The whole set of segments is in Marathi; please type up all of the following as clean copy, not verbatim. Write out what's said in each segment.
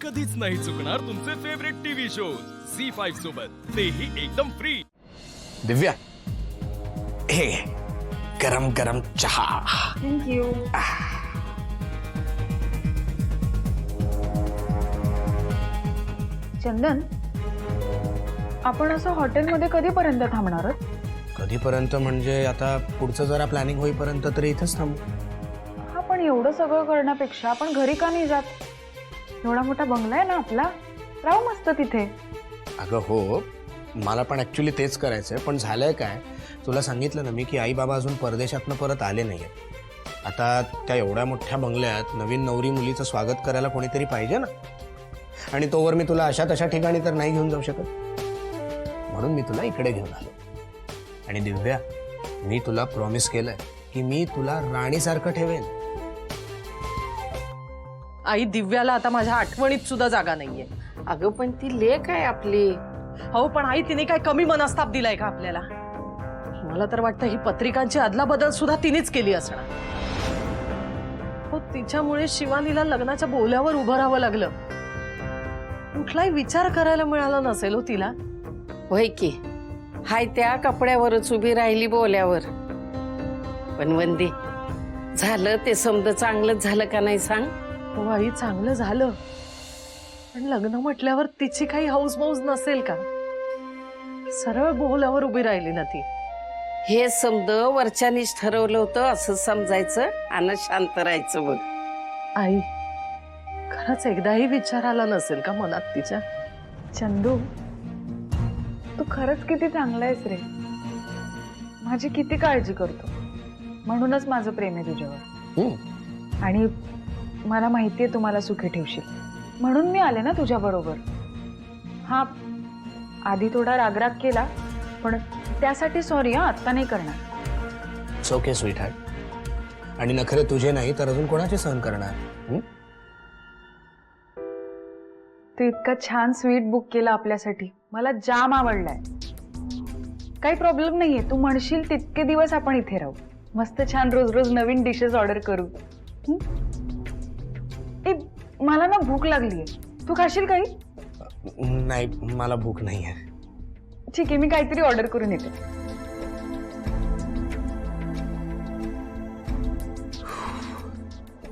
कधीच नाही चुकणार तुमचे फेवरेट टीव्ही शोज झी5 सोबत, तेही एकदम फ्री। दिव्या, हे गरम गरम चहा। थँक्यू। चंदन, आपण असं हॉटेलमध्ये कधीपर्यंत थांबणार आहोत? कधीपर्यंत म्हणजे आता पुढचं जरा प्लॅनिंग होईपर्यंत तरी इथेच थांबू। हा, पण एवढं सगळं करण्यापेक्षा आपण घरी का नाही जात? एवढा मोठा बंगला आहे ना आपला, राहू मस्त तिथे। अगं हो, मला पण ऍक्च्युली तेच करायचंय, पण झालंय काय, तुला सांगितलं ना मी की आई बाबा अजून परदेशातनं परत आले नाहीयेत। आता त्या एवढ्या मोठ्या बंगल्यात नवीन नवरी मुलीचं स्वागत करायला कोणीतरी पाहिजे ना, आणि तोवर मी तुला अशा तशा ठिकाणी तर नाही घेऊन जाऊ शकत, म्हणून मी तुला इकडे घेऊन आलो। आणि दिव्या, मी तुला प्रॉमिस केलंय की मी तुला राणीसारखं ठेवेन। आई, दिव्याला आता माझ्या आठवणीत सुद्धा जागा नाहीये। अगं पण ती लेक आहे आपली। हो, पण आई तिने काय कमी मनस्ताप दिलाय का आपल्याला? मला तर वाटतं ही पत्रिकांची अदलाबदल सुद्धा तिनेच केली असणार। हो, तिच्यामुळे शिवानीला लग्नाच्या बोल्यावर उभं राहावं लागलं। कुठलाही विचार करायला मिळाला नसेल हो तिला। होय की, हाय त्या कपड्यावरच उभी राहिली बोल्यावर। पण वंदे, झालं ते समज चांगलंच झालं का नाही सांग? हो आई, चांगलं झालं, पण लग्न म्हटल्यावर तिची काही हौस मौज नसेल का? सरळ बोलावर उभी राहिली ना ती। हे समज वरच्यानीच ठरवलं होतं असं समजायचं आणि शांत राहायचं बघ। आई, खरंच एकदाही विचार आला नसेल का मनात तिच्या? चंदू, तू खरंच किती चांगला आहेस रे, माझी किती काळजी करतो, म्हणूनच माझं प्रेम आहे तुझ्यावर। आणि मला माहितीये तुम्हाला सुखी ठेवशील, म्हणून मी आले ना तुझ्या बरोबर। हा, आधी थोडा रागराग केला, पण त्यासाठी सॉरी हा, आत्ता नाही करणार। इट्स ओके स्वीट हार्ट, आणि नखरे तुझे नाही तर अजून कोणाचे सहन करणार? तू इतका छान स्वीट बुक केला आपल्यासाठी, मला जाम आवडलाय। काही प्रॉब्लेम नाहीये, तू म्हणशील तितके दिवस आपण इथे राहू, मस्त छान रोज रोज नवीन डिशेस ऑर्डर करू। मला ना भूक लागलीये, तू खाशील काही? नाही, मला भूक नाही आहे। ठीक आहे, मी काहीतरी ऑर्डर करून येते।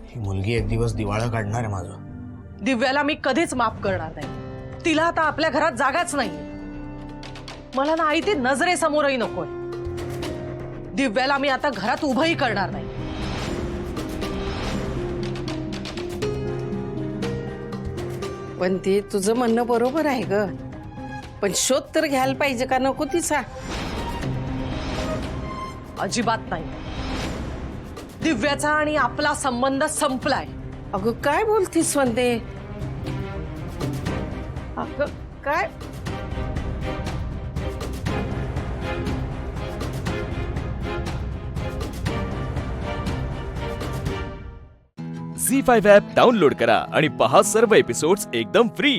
ही मुलगी एक दिवस दिवाळं काढणार आहे माझं। दिव्याला मी कधीच माफ करणार नाही। तिला आता आपल्या घरात जागाच नाही। मला ना आई ती नजरेसमोरही नकोय। दिव्याला मी आता घरात उभंही करणार नाही। पण ते तुझं म्हणणं बरोबर आहे ग, पण शोध तर घ्यायला पाहिजे का नको तिचा? अजिबात नाही। दिव्याचा आणि आपला संबंध संपलाय। अगं काय बोलतीस वंदे? अगं काय? झी5 ॲप डाउनलोड करा आणि पहा सर्व एपिसोड्स एकदम फ्री।